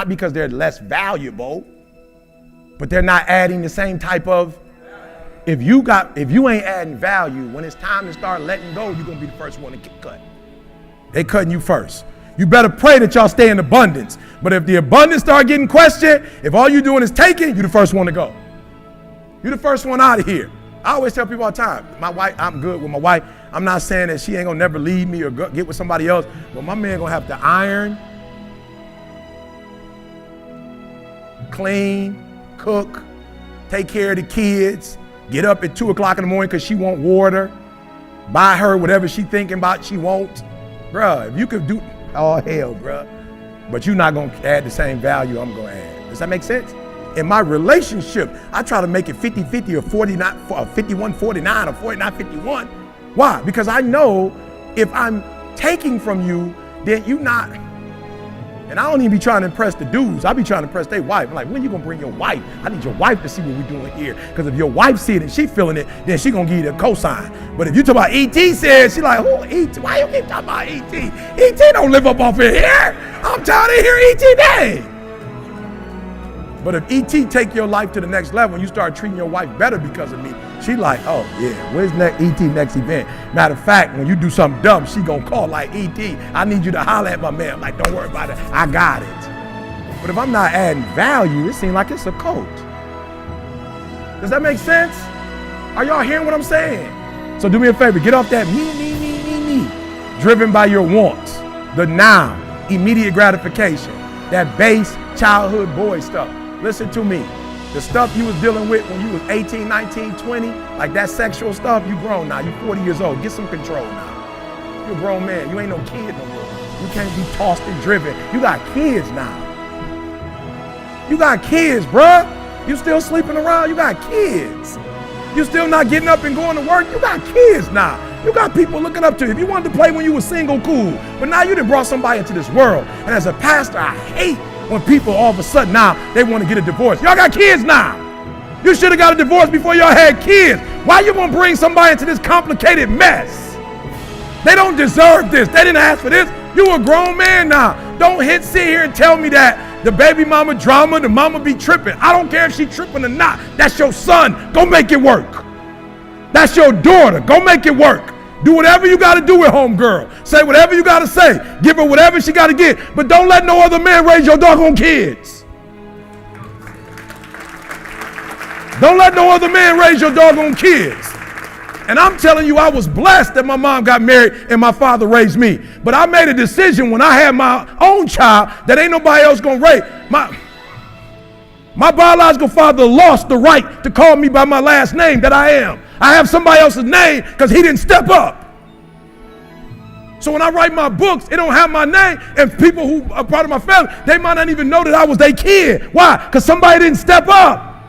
not because they're less valuable, but they're not adding the same type of, if you ain't adding value, when it's time to start letting go, you're gonna be the first one to get cut. They cutting you first. You better pray that y'all stay in abundance. But if the abundance start getting questioned, if all you doing is taking, you're the first one to go. You're the first one out of here. I always tell people all the time, my wife, I'm good with my wife. I'm not saying that she ain't gonna never leave me or get with somebody else, but my man gonna have to iron, clean, cook, take care of the kids, get up at 2 o'clock in the morning because she want water, buy her whatever she thinking about she wants. Bruh, if you could do, oh hell, bruh. But you're not gonna add the same value I'm gonna add. Does that make sense? In my relationship, I try to make it 50-50 or 51-49 or 49-51. Why? Because I know if I'm taking from you, then you not, and I don't even be trying to impress the dudes. I be trying to impress their wife. I'm like, when you gonna bring your wife? I need your wife to see what we're doing here. Because if your wife see it and she feeling it, then she gonna give you the cosign. But if you talk about E.T. says, she like, oh, E.T., why you keep talking about E.T.? E.T. don't live up off of here. I'm trying to hear E.T. name. But if E.T. take your life to the next level and you start treating your wife better because of me, she like, oh yeah, where's E.T. next event? Matter of fact, when you do something dumb, she gonna call like, E.T., I need you to holler at my man. I'm like, don't worry about it, I got it. But if I'm not adding value, it seems like it's a cult. Does that make sense? Are y'all hearing what I'm saying? So do me a favor, get off that me, driven by your wants, the now, immediate gratification, that base childhood boy stuff. Listen to me. The stuff you was dealing with when you was 18, 19, 20, like that sexual stuff, you grown now. You 40 years old. Get some control now. You're a grown man. You ain't no kid no more. You can't be tossed and driven. You got kids now. You got kids, bruh. You still sleeping around. You got kids. You still not getting up and going to work. You got kids now. You got people looking up to you. If you wanted to play when you were single, cool. But now you done brought somebody into this world. And as a pastor, I hate when people all of a sudden now, they want to get a divorce. Y'all got kids now. You should have got a divorce before y'all had kids. Why you gonna bring somebody into this complicated mess? They don't deserve this. They didn't ask for this. You a grown man now. Don't sit here and tell me that the baby mama drama, the mama be tripping. I don't care if she tripping or not. That's your son. Go make it work. That's your daughter. Go make it work. Do whatever you got to do with homegirl. Say whatever you got to say. Give her whatever she got to get. But don't let no other man raise your doggone kids. Don't let no other man raise your doggone kids. And I'm telling you, I was blessed that my mom got married and my father raised me. But I made a decision when I had my own child that ain't nobody else going to raise. My biological father lost the right to call me by my last name that I am. I have somebody else's name because he didn't step up. So when I write my books, it don't have my name, and people who are part of my family, they might not even know that I was their kid. Why? Because somebody didn't step up.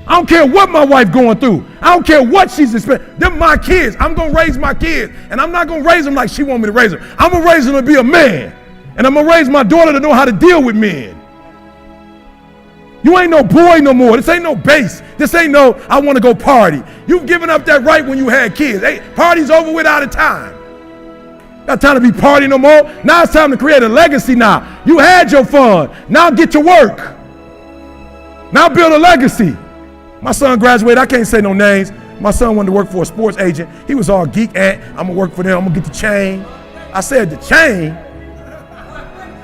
I don't care what my wife going through. I don't care what she's expecting. They're my kids. I'm going to raise my kids, and I'm not going to raise them like she want me to raise them. I'm going to raise them to be a man, and I'm going to raise my daughter to know how to deal with men. You ain't no boy no more. This ain't no base. This ain't no, I want to go party. You've given up that right when you had kids. Hey, party's over with out of time. Not time to be partying no more. Now it's time to create a legacy now. You had your fun. Now get to work. Now build a legacy. My son graduated. I can't say no names. My son wanted to work for a sports agent. He was all geek ant. I'm going to work for them. I'm going to get the chain. I said, the chain?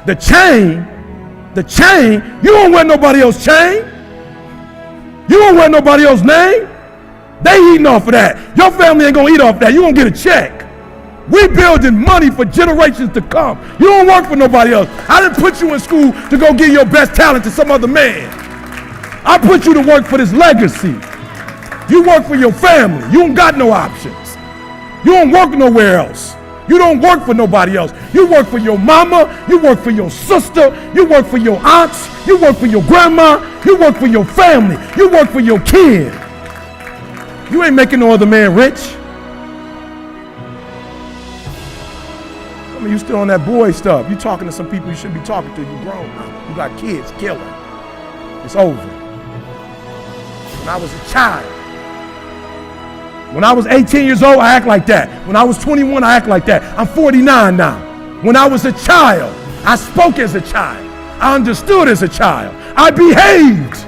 The chain? The chain? You don't wear nobody else's chain. You don't wear nobody else's name. They eating off of that. Your family ain't gonna eat off of that. You gonna get a check. We building money for generations to come. You don't work for nobody else. I didn't put you in school to go give your best talent to some other man. I put you to work for this legacy. You work for your family. You don't got no options. You don't work nowhere else. You don't work for nobody else. You work for your mama, you work for your sister, you work for your aunts, you work for your grandma, you work for your family, you work for your kid. You ain't making no other man rich. I mean, you still on that boy stuff. You talking to some people you shouldn't be talking to. You grown now. You got kids, kill them. It's over. When I was a child, when I was 18 years old, I act like that. When I was 21, I act like that. I'm 49 now. When I was a child, I spoke as a child. I understood as a child. I behaved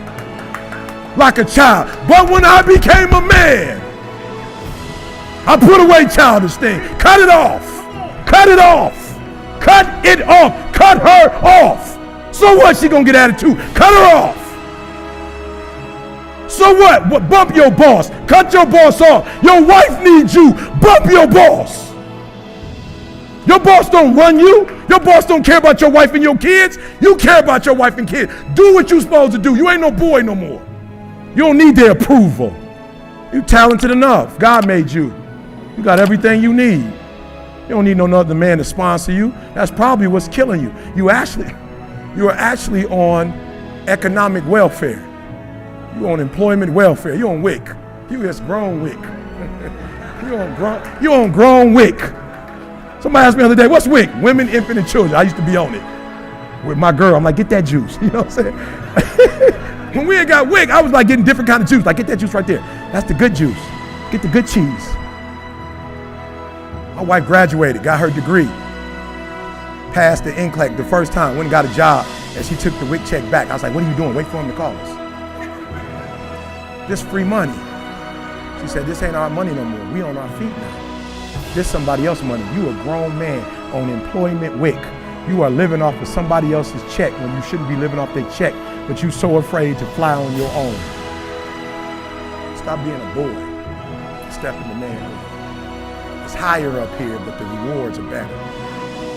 like a child. But when I became a man, I put away childish things. Cut it off. Cut it off. Cut it off. Cut her off. So what? She gonna get attitude. Cut her off. So what? Bump your boss. Cut your boss off. Your wife needs you. Bump your boss. Your boss don't run you. Your boss don't care about your wife and your kids. You care about your wife and kids. Do what you're supposed to do. You ain't no boy no more. You don't need their approval. You talented enough. God made you. You got everything you need. You don't need no other man to sponsor you. That's probably what's killing you. You are actually on economic welfare. You on employment welfare. You on WIC. You just grown WIC. you on grown WIC. Somebody asked me the other day, what's WIC? Women, infant, and children. I used to be on it with my girl. I'm like, get that juice. You know what I'm saying? When we had got WIC, I was like getting different kind of juice. Like, get that juice right there. That's the good juice. Get the good cheese. My wife graduated, got her degree, passed the NCLEX the first time, went and got a job, and she took the WIC check back. I was like, what are you doing? Wait for him to call us. This free money. She said, this ain't our money no more. We on our feet now. This somebody else's money. You a grown man on employment WIC. You are living off of somebody else's check when you shouldn't be living off their check, but you so afraid to fly on your own. Stop being a boy. Step into manhood. It's higher up here, but the rewards are better.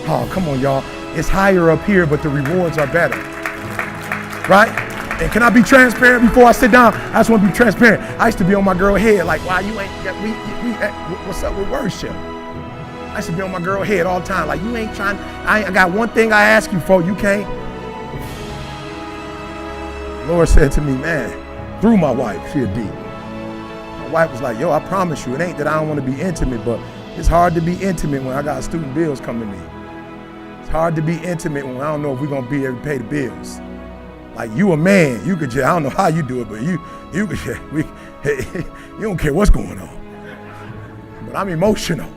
Oh, come on, y'all. It's higher up here, but the rewards are better. Right? And can I be transparent before I sit down? I just want to be transparent. I used to be on my girl head like, why you ain't, what's up with worship? I used to be on my girl head all the time. Like, you ain't trying, I got one thing I ask you for, you can't. The Lord said to me, man, through my wife, she a D. My wife was like, yo, I promise you, it ain't that I don't want to be intimate, but it's hard to be intimate when I got student bills coming to me. It's hard to be intimate when I don't know if we're going to be able to pay the bills. Like, you a man, you could just, I don't know how you do it, but you don't care what's going on. But I'm emotional.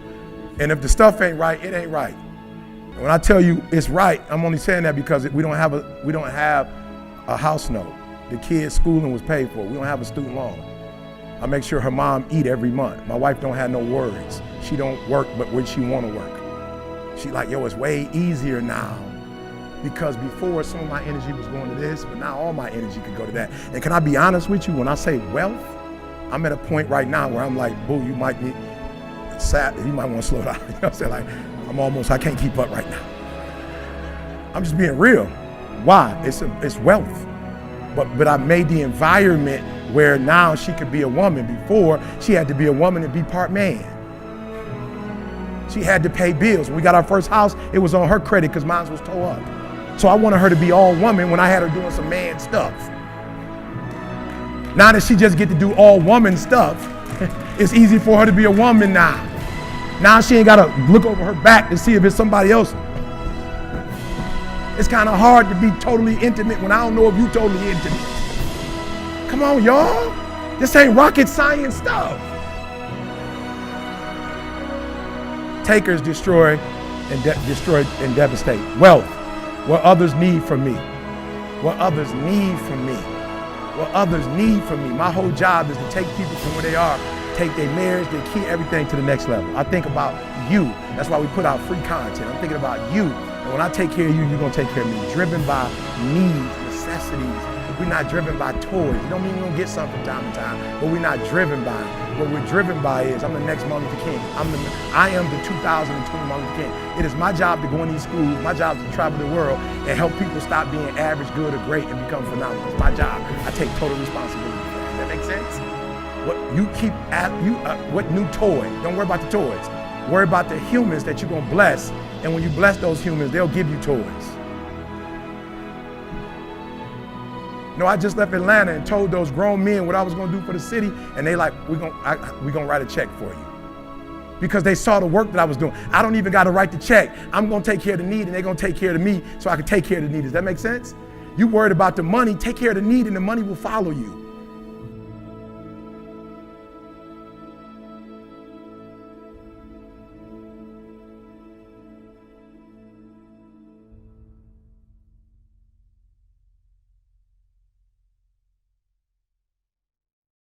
And if the stuff ain't right, it ain't right. And when I tell you it's right, I'm only saying that because we don't have a house note. The kids' schooling was paid for. We don't have a student loan. I make sure her mom eat every month. My wife don't have no worries. She don't work but when she want to work. She like, yo, it's way easier now. Because before, some of my energy was going to this, but now all my energy could go to that. And can I be honest with you? When I say wealth, I'm at a point right now where I'm like, boo, you might need, sad, you might want to slow down. You know what I'm saying? Like, I can't keep up right now. I'm just being real. Why? It's wealth. But I made the environment where now she could be a woman. Before, she had to be a woman and be part man. She had to pay bills. When we got our first house, it was on her credit because mine was tore up. So I wanted her to be all woman when I had her doing some man stuff. Now that she just get to do all woman stuff, it's easy for her to be a woman now. Now she ain't gotta look over her back to see if it's somebody else. It's kind of hard to be totally intimate when I don't know if you totally intimate. Come on, y'all. This ain't rocket science stuff. Takers destroy and devastate. Wealth, what others need from me. What others need from me. What others need from me. My whole job is to take people from where they are, take their marriage, their key, everything to the next level. I think about you. That's why we put out free content. I'm thinking about you. And when I take care of you, you're gonna take care of me. Driven by needs, necessities. We're not driven by toys. It don't mean we're gonna get something from time to time, but we're not driven by it. What we're driven by is, I'm the next Martin Luther King. I am the 2020 Martin Luther King. It is my job to go in these schools, my job is to travel the world and help people stop being average, good, or great and become phenomenal. It's my job. I take total responsibility for that. Does that make sense? What new toy? Don't worry about the toys. Worry about the humans that you're gonna bless. And when you bless those humans, they'll give you toys. No, I just left Atlanta and told those grown men what I was gonna do for the city, and they like, we're gonna write a check for you. Because they saw the work that I was doing. I don't even gotta write the check. I'm gonna take care of the need, and they're gonna take care of me so I can take care of the need. Does that make sense? You worried about the money, take care of the need, and the money will follow you.